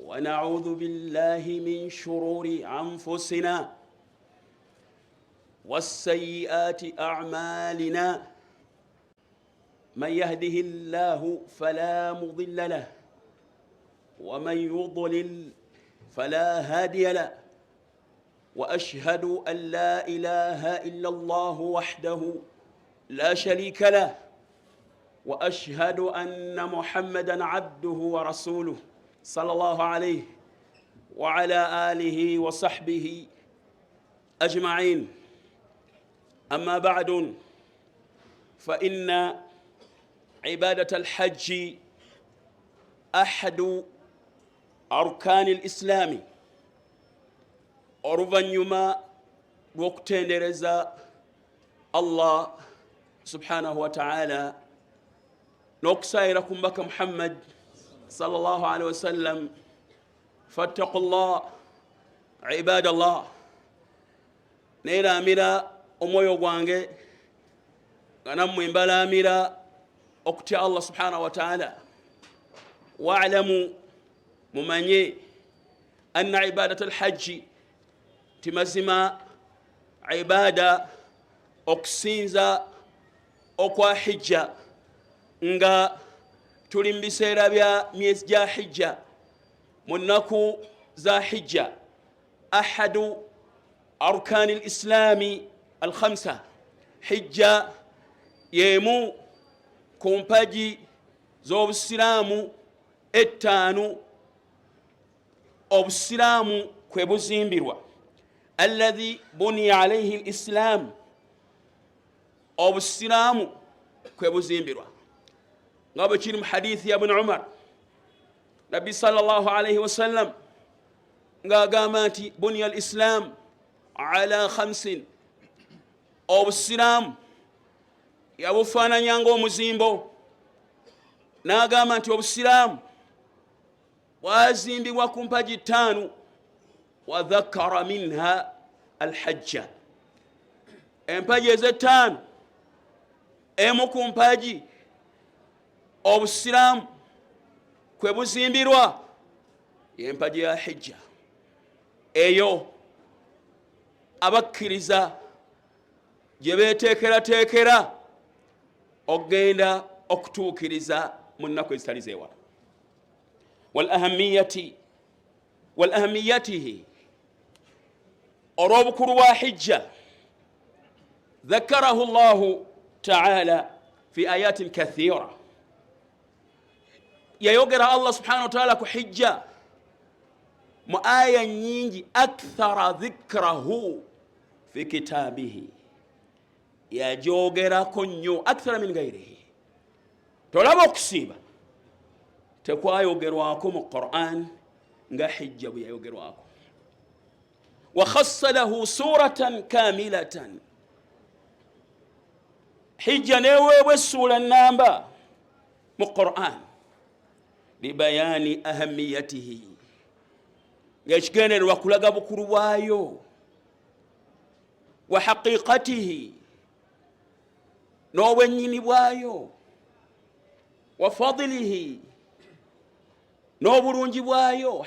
ونعوذ بالله من شرور أنفسنا والسيئات أعمالنا من يهده الله فلا مضل له ومن يضلل فلا هادي له وأشهد أن لا إله إلا الله وحده لا شريك له وأشهد أن محمدًا عبده ورسوله صلى الله عليه وعلى آله وصحبه أجمعين. أما بعد، فإن عبادة الحج أحد أركان الإسلام. oluvannyuma lw'okutendereza Allah subhanahu wa ta'ala n'okusaayira ku mbaka Muhammad sallallahu alaihi wasallam, fattaqullah ibadallah, neeramira omwoyo gwange nga nammwe mbalaamira okutya Allah subhanahu wa ta'ala. Wa'lamu, mumanye, anna ibadata alhajji, timazima ibada okusinza okwa hijja nga tuli mu biseera bya myezi gya hijja, mu nnaku za hijja, ahadu arkani lislaami alkhamsa. Hijja yemu ku mpagi z'obusiraamu ettaanu obusiraamu kwe buzimbirwa. Alladhi buniya alayhi alislam, obusiraamu kwe buzimbirwa nga bwe kiri mu hadithi ya Ibn Umar, Nabbi sallallahu alayhi wasallam ng'agamba nti buniya alislam ala khamsin, obusiraamu yabufaananya ng'omuzimbo, n'agamba nti obusiraamu bwazimbibwa ku mpagi ttaanu. Wa dhakara minha alhajja, empagi ez'ettaanu, emu ku mpagi obusiraamu kwe buzimbirwa y'empagi ya hijja. Eyo abakkiriza gye beeteekerateekera okgenda okutuukiriza mu nnaku ezitali zeewala. walahamiyatihi, olw'obukulu bwa hijja, dhakarahu Allahu ta'ala fi ayatin kathira. Yayogera Allah subhanahu wa ta'ala ku hijja mu aya nyingi, akthara dhikrahu fi kitabihi, yajogerako nnyo, akthara min ghairihi. Tolaba okusiiba tekwayogerwako mu Qur'an nga hijja bwe yayogerwako. Wa khassa lahu suratan kamilatan, hijja neweebwa essula nnamba mu Qur'an, libayani ahamiyatihi, ng'ekigendererwa kulaga bukulu bwayo, wa haqiqatihi, n'obwennyini bwayo, wa fadlihi, n'obulungi bwayo,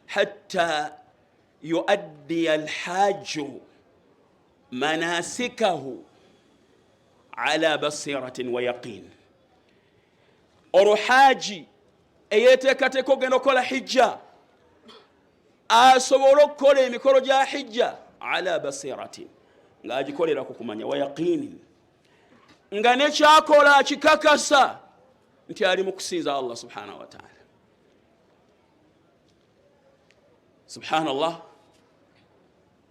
hatta yuaddi alhajju manasikahu ala basiratin wa yaqin. Oluhaji eyeteekateeka ogenda okukola hijja asobola okukola emikolo gya hijja ala basiratin, ng'agikolera ku kumanya, wa yaqinin, nga nekyakola kikakasa nti ali mu kusinza Allah subhanahu wa ta'ala. Subhanallah,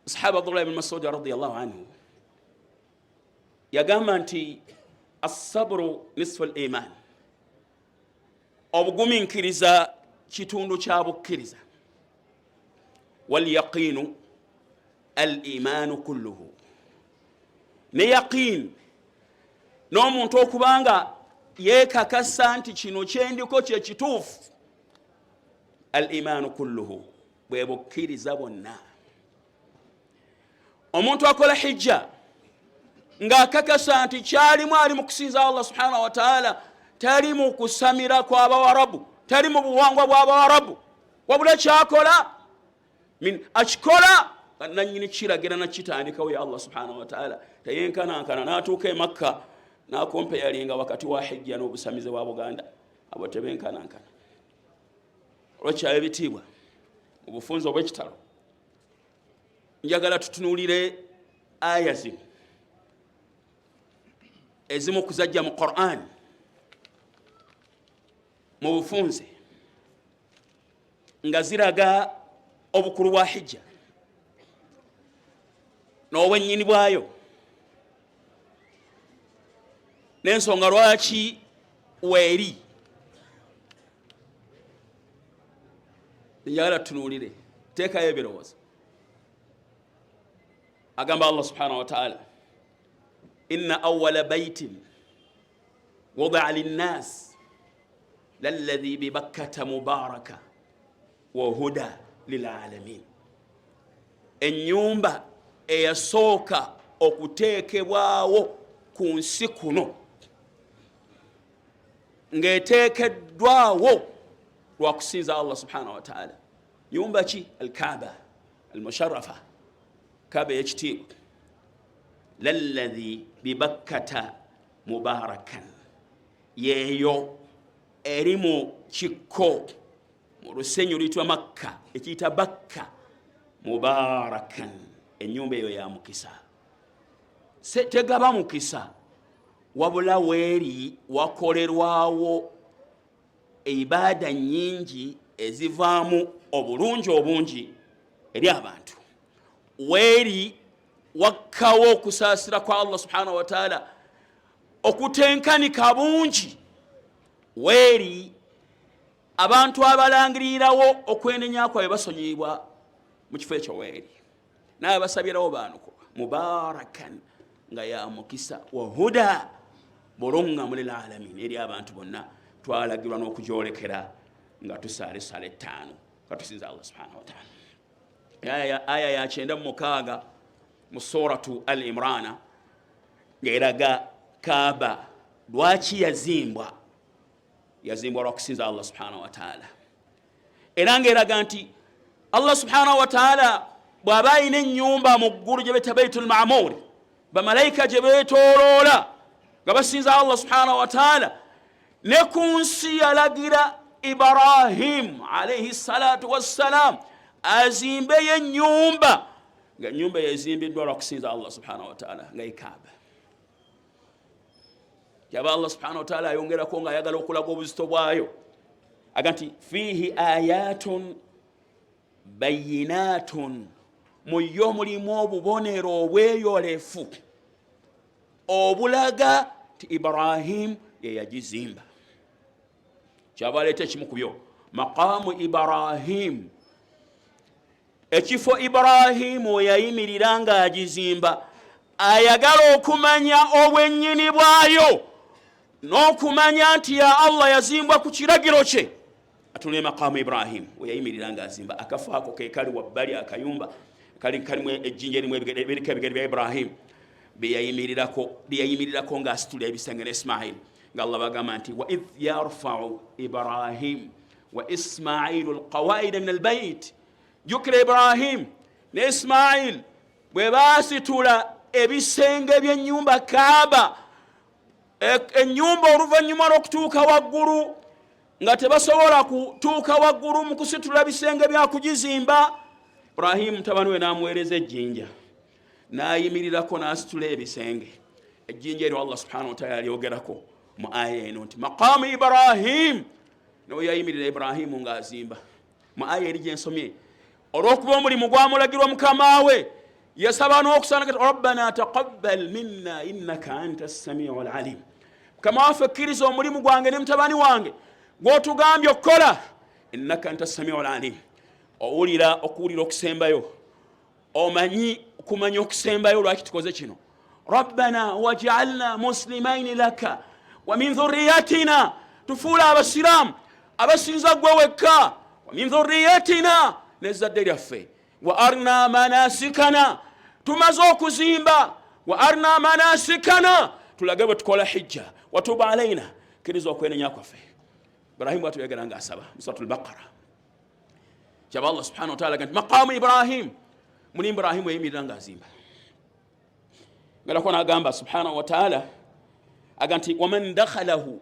sahaba Abdullah ibn Mas'ud radiyallahu anhu yagamba nti as-sabru nisfu al-iman, obugumiikiriza kitundu kya bukkiriza, wal yaqinu al-imanu kulluhu, ne yaqin, n'omuntu okubanga yeekakasa nti kino kyendiko kye kituufu, al-imanu kulluhu, bwe bukkiriza bwonna. Omuntu akola hijja ng'akakasa nti kyalimu ali mu kusinza Allah subhanahu wa ta'ala, tali mu kusamira kw'Abawarabu tali mu buwangwa bw'Abarabu wabula kyakola min akikola nanyini kiragira nakitandikawo ya Allah subhanahu wa ta'ala tayenkanankana n'atuuka e Makka n'akompeyalinga wakati wa hijja n'obusamize bwa Buganda abo tebenkanankana olwekyayo ebitiibwa mu bufunze obw'ekitalo njagala tutunuulire aya zino ezimu kuzajja mu Qur'an mu bufunze nga ziraga obukulu bwa hijja n'obwennyini bwayo n'ensonga lwaki weeri njagala tutunuulire teekayo ebirowoozo agamba Allah subhanahu wa ta'ala inna awwala baytin wudi'a linnas lalladhi bi Bakkata mubaraka wa huda lilalamin ennyumba eyasooka okuteekebwawo ku nsi kuno ng'eteekeddwawo lwa kusinza Allah subhanahu wa ta'ala nyumba ki al-Kaaba al-musharrafa Kaaba y'ekitiibwa lalladhi bi Bakkata mubarakan yeeyo eri mu kikko mu lusenyu luyitibwa Makka ekiyita Bakka mubarakan ennyumba eyo ya mukisa tegaba mukisa wabula weeri wakolerwawo eibada nnyingi ezivaamu obulungi obungi eri abantu weeri wakkawo okusaasira kwa Allah subhanahu wa ta'ala okutenkanika bungi weeri abantu abalangirirawo okwenenya kwabwe basonyibwa mu kifo ekyo weeri naye basabirawo baanuko mubarakan nga ya mukisa wa huda bulungamu lil alamin eri abantu bonna twalagirwa n'okujolekera nga tusaale sale 5 katusinza Allah subhanahu wa ta'ala aya ya 96 mu suratu al-Imran ngeraga Kaaba lwaki yazimbwa lwa kusinza Allah subhanahu wa ta'ala era ngeraga nti Allah subhanahu wa ta'ala bw'aba ayina ennyumba mu ggulu gye beta Baitul Ma'mur bamalayika gye beetooloola nga basinza Allah subhanahu wa ta'ala ne ku nsi yalagira Ibrahim alayhi salatu wassalam azimbeyo ennyumba nga ennyumba yazimbiddwa lwa kusinza Allah subhanahu wa ta'ala nga Kaaba kyaba Allah subhanahu wa ta'ala ayongerako nga ayagala okulaga obuzito bwayo aga nti fihi ayatun bayinatun muyo mulimu obubonero obweyolefu obulaga ti Ibrahim ye yagizimba kyaba aleeta ekimu ku byo maqamu Ibrahim ekifo Ibrahimu yayimirira nga agizimba ayagala okumanya obwennyini bwayo n'okumanya nti ya Allah yazimbwa ku kiragiro kye atule maqamu Ibrahim weyayimirira nga azimba akafaako ke kali wabbali akayumba kalimu ejjinja erimu ebiriko ebigere bya Ibrahim beyayimirirako nga asitula ebisenge ne Ismail nga Allah bagamba nti wa idh yarfa'u Ibrahim wa Ismailu alqawaida min albayt jukira Ibrahim ne Ismail bwe basitula ebisenge by'ennyumba Kaaba ennyumba oluvannyuma lw'okutuuka waggulu nga tebasobola kutuuka waggulu mu kusitula bisenge bya kugizimba Ibrahim mutabani we n'amuweereza ejjinja n'ayimirirako n'asitula ebisenge ejjinja eryo Allah subhanahu wa ta'ala lyogerako mu aya eno nti maqamu Ibrahim nawe yayimirira Ibrahimu ng'azimba mu aya eri gyensomye olw'okuba omulimu gwamulagirwa mukama we yasaba n'okusana kati rabbana taqabbal minna innaka anta as-sami'u al-alim kama waffe kkiriza omulimu gwange ne mutabani wange gw'otugambye okukola innaka anta as-sami'u al-alim owulira okuwulira okusembayo omanyi okumanya okusembayo lwaki tukoze kino rabbana waj'alna muslimaini laka wa min dhurriyyatina tufuula abasiraamu abasinza gwe wekka wa min dhurriyyatina n'ezzadde lyaffe wa arna manasikana tumaze okuzimba wa arna manasikana tulage bwe tukola hijja watuba alaina kkiriza okwenenya kwaffe Ibrahim batuyagala nga asaba suratul Baqara kyaba Allah subhanahu wa ta'ala ganti maqamu Ibrahim muni Ibrahim yeyimirira nga azimba ngalako n'agamba subhanahu wa ta'ala aganti waman dakhalahu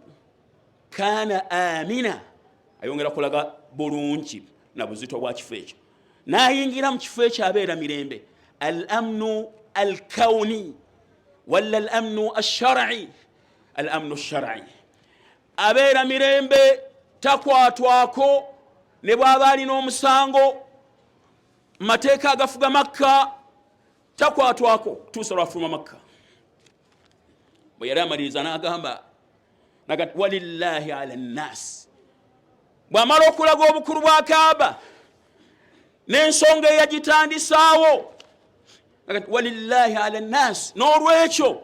kana amina ayongera kulaga bulungi na buzito bwa kifo ekyo nayingira mu kifo ekyo abeera mirembe al-amnu al-kawni wala al-amnu ash-shar'i al-amnu ash-shar'i abeera mirembe takwatwako ne bw'aba alina omusango mateeka agafuga Makka takwatwako tuusa lwafuluma Makka bwe yali amaliriza n'agamba nagati walillahi ala nnas bw'amala okulaga obukulu bwa Kaaba n'ensonga eyagitandisaawo nagati walillahi ala nnas n'olwekyo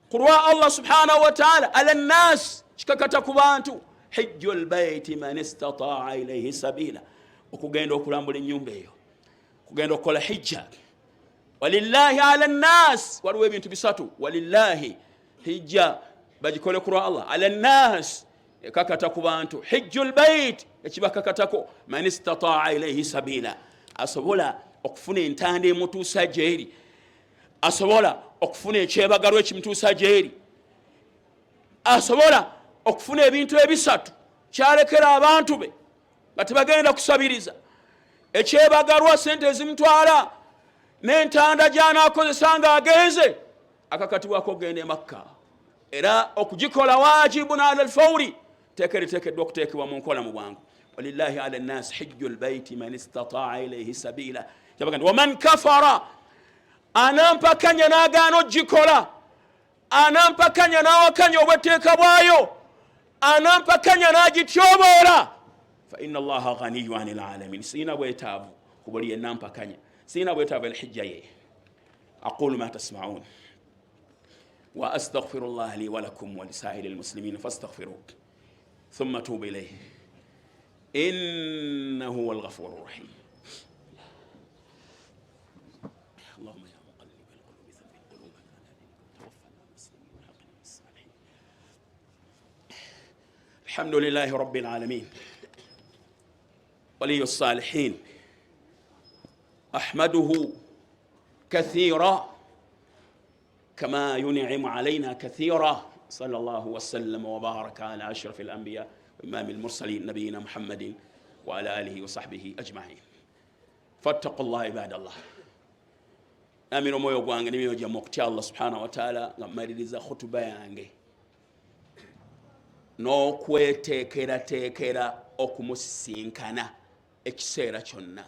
ku lwa Allah subhanahu wa ta'ala ala nnas kikakata ku bantu hijjul bayti man istata'a ilayhi sabila okugenda okulambula ennyumba eyo kugenda okukola hijja walillahi ala nnas waliwo ebintu bisatu walillahi hijja bagikole ku lwa Allah ala nnas ekakata ku bantu hijjul bayt ekibakakatako man istata'a ilayhi sabila asobola okufuna entanda emutuusa gyeri asobola okufuna ekyebagalo ekimutuusa gyeri asobola okufuna ebintu ebisatu kyalekera abantu be nga tebagenda kusabiriza ekyebagalwa sente ezimutwala n'entanda gy'anaakozesa nga agenze akakatibwako okugenda e Makka era okugikola wajibun ala alfawri teekeddwa okuteekebwa mu nkola mu bwangu walillahi ala nnas hijjul bayti man istata'a ilayhi sabila kyabagamba waman kafara anampakanya n'agaana ogikola anampakanya n'awakanya obwetteeka bwayo anampakanya n'agityoboola fa inna allaha ghaniyun anil alamin siina bwetaavu ku buli yennampakanya siina bwetaavu elhijja ye aqulu ma tasma'un wa astaghfirullah li wa lakum wa lisaa'iri almuslimin fastaghfiruhu thumma tubu ilayhi innahu huwal ghafurur rahim اللهم يا مقلب القلوب ثبت قلوبنا على دينك توفنا مسلمين والحقنا بالصالحين الحمد لله رب العالمين ولي الصالحين أحمده كثيرا كما ينعم علينا كثيرا صلى الله وسلم وبارك على أشرف الأنبياء وإمام المرسلين نبينا محمد وعلى آله وصحبه أجمعين فاتقوا الله عباد الله amino moyo gwange nimyo jja mokutya Allah subhanahu wa ta'ala ngamaliriza khutuba yange n'okweteekerateekera okumusisinkana ekiseera kyonna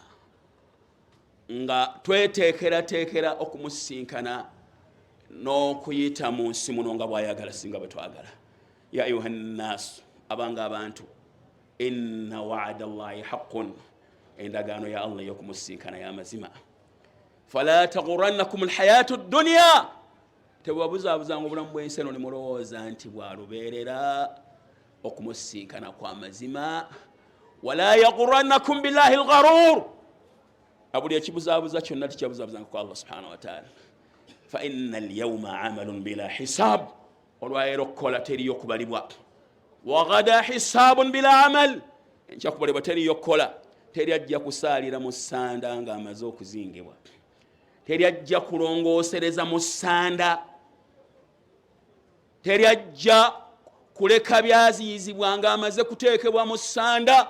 nga tweteekerateekera okumusisinkana n'okuyita mu nsi muno nga bw'ayagala singa bwe twagala ya ayuha nnasu abanga abantu inna wa'ada allahi haqqun endagaano ya Allah y'okumusisinkana y'amazima fala taghurrannakum alhayatu ad-dunya tebabuzabuzanga obulamu bw'ensi eno ne mulowooza nti bwalubeerera okumusisinkana kwa mazima wala yaghurrannakum billahi algharur abuli ekibuzaabuza kyonna tikyabuzabuzanga kwa Allah subhanahu wa ta'ala fa inna alyawma amalun bila hisab olwaleero okukola teriyo okubalibwa wa ghada hisabun bila amal enkya kubalibwa teriyo okukola teri ajja kusaalira mu ssanda nga amaze okuzingibwa teri ajja kulongoosereza mu ssanda teri ajja kuleka byaziyizibwa nga amaze kuteekebwa mu ssanda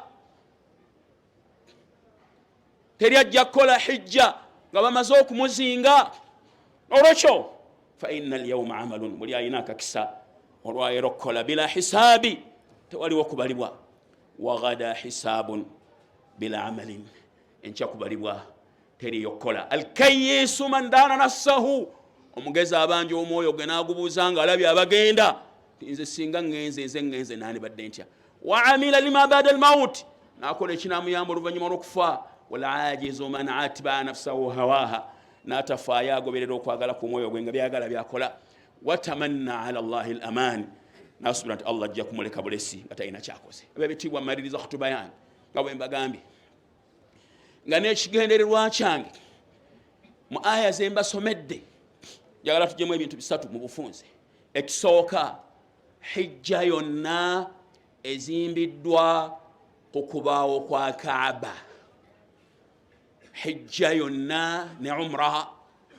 teri ajja kukola hijja nga bamaze okumuzinga olwekyo fa inna alyawma amalun buli alina akakisa olwaleero okukola bila hisaabi tewaliwo okubalibwa wa ghada hisaabun bila amalin enkya kubalibwa teriyo okukola alkayisu man daana nafsahu omugezi abanja omwoyo gwe n'agubuuza nga alabye abagenda nze singa ngenze naani badde ntya wa amila lima bada almaut n'akola ekinamuyamba oluvannyuma lw'okufa walajizu man atba nafsahu hawaha n'atafaayo agoberera okwagala ku mwoyo gwe nga byagala byakola watamanna ala llahi alaman n'asubira nti Allah ajja kumuleka bulesi nga talina kyakoze ebyo bitiibwa mmaliriza khutuba yange nga bwe mbagambye nga n'ekigendererwa kyange mu aya ze mbasomedde njagala tuggyemu ebintu bisatu mu bufunze ekisooka hijja yonna ezimbiddwa ku kubaawo kwa Kaaba. Hijja yonna ne umra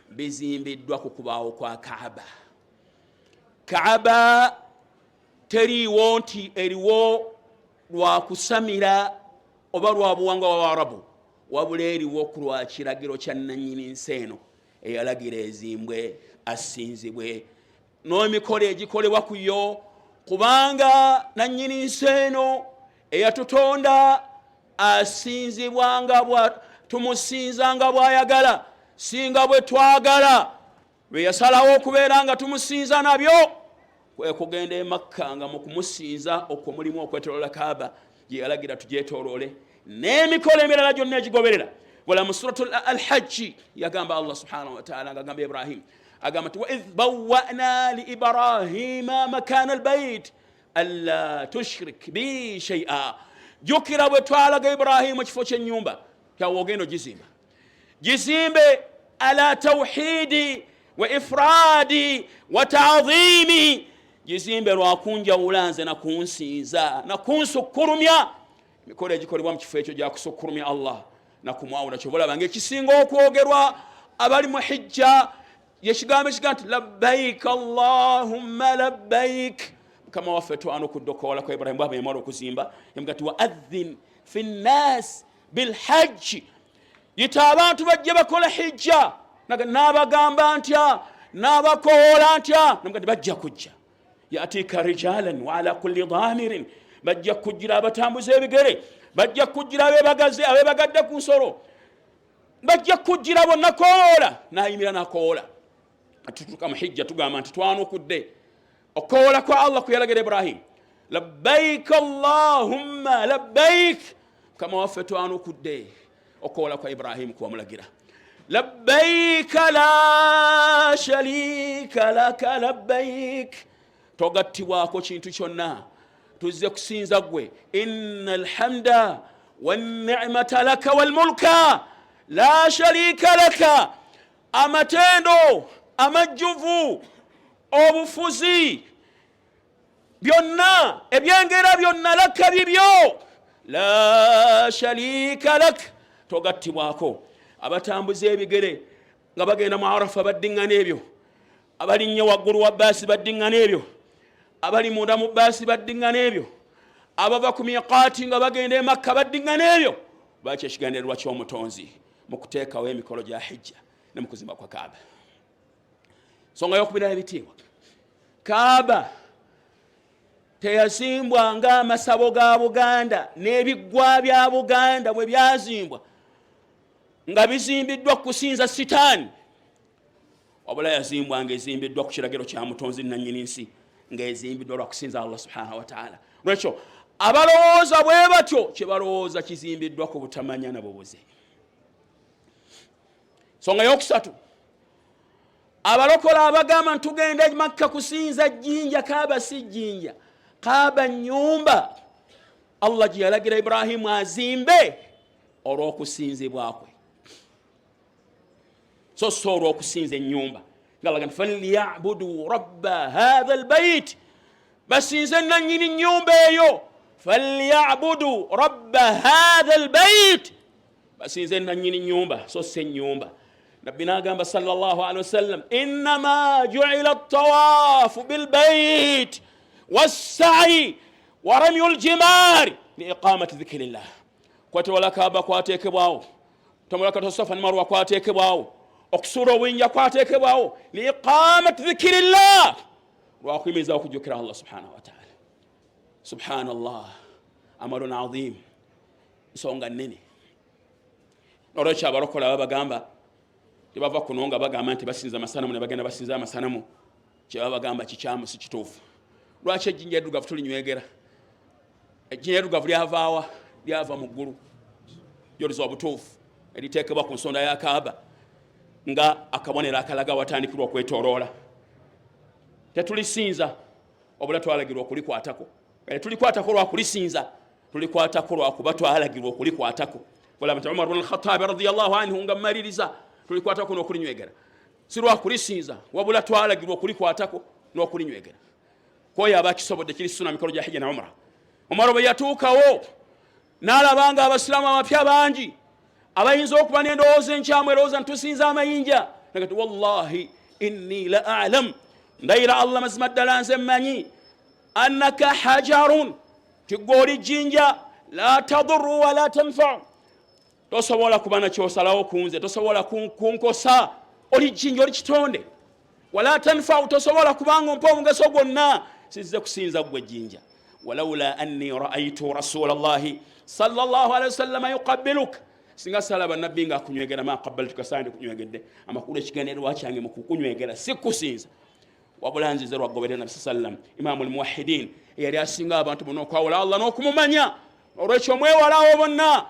bizimbiddwa ku kubaawo kwa Kaaba. Kaaba teriiwo nti eriwo lwa kusamira oba lwa buwangwa bw'Abarabu, wabula eriwo ku lwa kiragiro kya nannyini nsi eno eyalagira ezimbwe asinzibwe n'emikolo egikolebwa ku yo, kubanga nannyini nsi eno eyatutonda asinzibwanga tumusinzanga bw'ayagala, singa bwe twagala. Bwe yasalawo okubeera nga tumusinza nabyo kwe kugenda e Makka nga mu kumusinza okwo mulimu okwetoloola Kaaba gye yalagira tugyetooloole n'emikolo emirala gyonna egigoberera. Wala mu suratul Al-Hajj yagamba Allah subhanahu wa ta'ala ng'agamba Ibrahim, agamba nti wa idh bawwa'na li Ibrahima makana al-bayt alla tushrik bi shay'a. Jukira bwe twalaga Ibrahimu kifo ky'ennyumba kyawe ogenda gizimbe ala tawhidi wa ifradi wa ta'dhimi, gizimbe lwa kunjawula nze na kunsinza na kunsukkurumya. Emikolo egikolebwa mu kifo ekyo gya kusukkurumya Allah na kumwawula kyobulaba ng'ekisinga okwogerwa abali mu hijja yekigambo ekiga nti labbaik Allahumma labbaik. Mukama waffe twanukudde okoola kwa Ibrahimu bw'aba yamala okuzimba yamuga nti wa adhin fi nnas bilhajji, yita abantu bajje bakola hijja. N'abagamba ntya, n'abakoola ntya, namuga nti bajja kujja. Yatika rijalan wa ala kulli dhamirin, bajja kujjira abatambuza ebigere, bajja kujjira abebagadde ku nsolo, bajja kujjira bonna koola. N'ayimira n'akoola. Atutuuka mu hijja tugamba nti twanukudde okoola kwa Allah kuyalagira Ibrahim, labbaik Allahumma labbaik. Mukama waffe twanukudde okoola kwa Ibrahim kuwamulagira labbaik la sharika laka labbaik, togattibwako kintu kyonna, tuzze kusinza gwe. Innal hamda wan ni'mata laka wal mulka la sharika laka, amatendo amajjuvu obufuzi byonna ebyengera byonna laka bibyo, la sharika lak, togattibwako. Abatambuza ebigere nga bagenda mu Arafa baddiŋŋana ebyo, abalinnye waggulu wa baasi baddiŋŋana ebyo, abali munda mu baasi baddiŋŋana ebyo, abava ku miqaati nga bagenda e Makka baddiŋŋana ebyo. Lwaki ekigendererwa ky'omutonzi mu kuteekawo emikolo gya hijja ne mu kuzimba kwa Kaaba? Nsonga y'okubira ebitiibwa, Kaaba teyazimbwa ng'amasabo ga Buganda n'ebiggwa bya Buganda bwe byazimbwa nga bizimbiddwa kusinza sitaani, wabula yazimbwa ng'ezimbiddwa ku kiragiro kya mutonzi nannyini nsi, ng'ezimbiddwa lwa kusinza Allah subhanahu wa ta'ala. Lwekyo abalowooza bwe batyo kye balowooza kizimbiddwa ku butamanya na bubuze. Nsonga y'okusatu, abalokola abagamba ntugenda e Makka kusinza jjinja. Kaaba si jjinja, Kaaba nnyumba Allah gye yalagira Ibrahimu azimbe olw'okusinzibwa kwe, so olw'okusinza ennyumba. Ngalaga nti falyabudu rabba hadha albayt, basinze nannyini nnyumba eyo. Falyabudu rabba hadha albayt, basinze nannyini nnyumba so si ennyumba. Nabbi n'agamba sallallahu alaihi wasallam, innama ju'ila at-tawafu bilbayt was-sa'i wa ramyul jimari li iqamati dhikrillah. Kwatoola Kaaba kwateekebwawo, tomulaka Safa ne Marwa kwateekebwawo, okusuula obuyinja kwateekebwawo li iqamati dhikrillah, lwakuyimiriza okujjukira Allah subhanahu wa ta'ala. Subhanallah, amalun azim, nsonga nnene. Olwekyo abalokola babagamba tebava kuno nga bagamba nti basinza amasanamu ne bagenda basinza amasanamu, kye babagamba kikyamu si kituufu. Lwaki ejjinja eddugavu tulinywegera? Ejjinja eddugavu lyavaawa? Lyava mu ggulu, lyoliza obutuufu eriteekebwa ku nsonda ya Kaaba nga akabonero akalaga watandikirwa okwetooloola. Tetulisinza obula twalagirwa okulikwatako. Tulikwatako lwa kulisinza, tulikwatako lwa kuba twalagirwa okulikwatako. Wala nti Umar ibn al-Khattab radiyallahu anhu nga mmaliriza, tulikwatako n'okulinywegera, si lwa kulisinza wabula twalagirwa okulikwatako n'okulinywegera. Koyo abakisobodde kiri sunna mikolo gya hijja na umra Omar bwe yatuukawo n'alabanga abasiraamu abapya bangi abayinza okuba n'endowooza enkyamu erowooza ntusinza amayinja nagati wallahi inni la alam ndayira Allah mazima ddala nze mmanyi annaka hajarun tigoli jinja la tadurru wa la tanfa tosobola kuba nakyosalawo kunze tosobola kunkosa oli jinja oli kitonde wala tanfa tosobola kubanga ompa omugaso gwonna sizze kusinza gwe jinja walaula anni raaitu rasulallahi sallallahu alaihi wasallam yuqabbiluk singa salaba nabbi nga akunywegera ma qabbaltuka sande kunywegedde amakulu ekigendererwa kyange mu kukunywegera sikusinza wabula nzize lwagoberera nabi sallam imamu almuwahidin yali asinga abantu bonna okwawula Allah n'okumumanya olwekyo mwewalawo bonna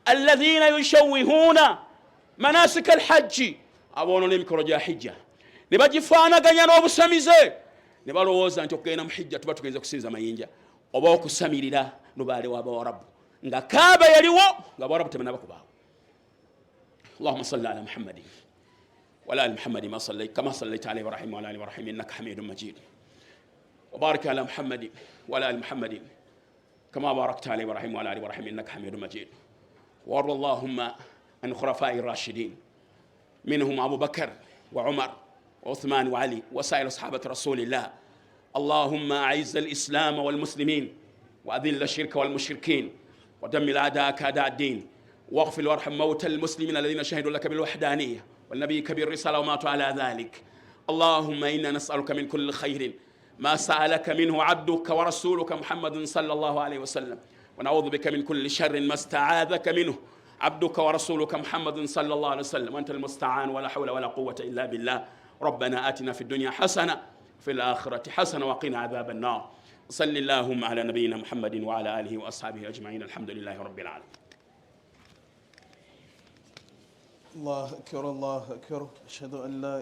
alladhina yushawihuna manasika alhajji aboonona emikolo gya hijja ne bagifaanaganya n'obusamize ne balowooza nti okugenda mu hijja tuba tugenze kusinza mayinja oba okusamirira lubaale w'abawarabu nga kaaba yaliwo nga abawarabu tebanaba kubaawo. Allahumma salli ala Muhammadin وعلى ال محمد كما صليت على ابراهيم وعلى ال ابراهيم انك حميد مجيد وبارك على محمد وعلى ال محمد كما باركت على ابراهيم وعلى ال ابراهيم انك حميد مجيد وارض اللهم عن خلفاء الراشدين منهم ابو بكر وعمر وعثمان وعلي وسائر صحابه رسول الله. اللهم اعز الاسلام والمسلمين واذل الشرك والمشركين ودمر اعداءك اعداء الدين واغفر وارحم موتى المسلمين الذين شهدوا لك بالوحدانيه والنبي كبير الرسالة وماتوا على ذلك. اللهم إنا نسألك من كل خير ما سألك منه عبدك ورسولك محمد صلى الله عليه وسلم ونعوذ بك من كل شر ما استعاذك منه عبدك ورسولك محمد صلى الله عليه وسلم وأنت المستعان ولا حول ولا قوة إلا بالله. ربنا آتنا في الدنيا حسنة وفي الآخرة حسنة وقنا عذاب النار. صل اللهم على نبينا محمد وعلى آله وأصحابه أجمعين. الحمد لله رب العالمين. الله أكبر الله أكبر. أشهد أن لا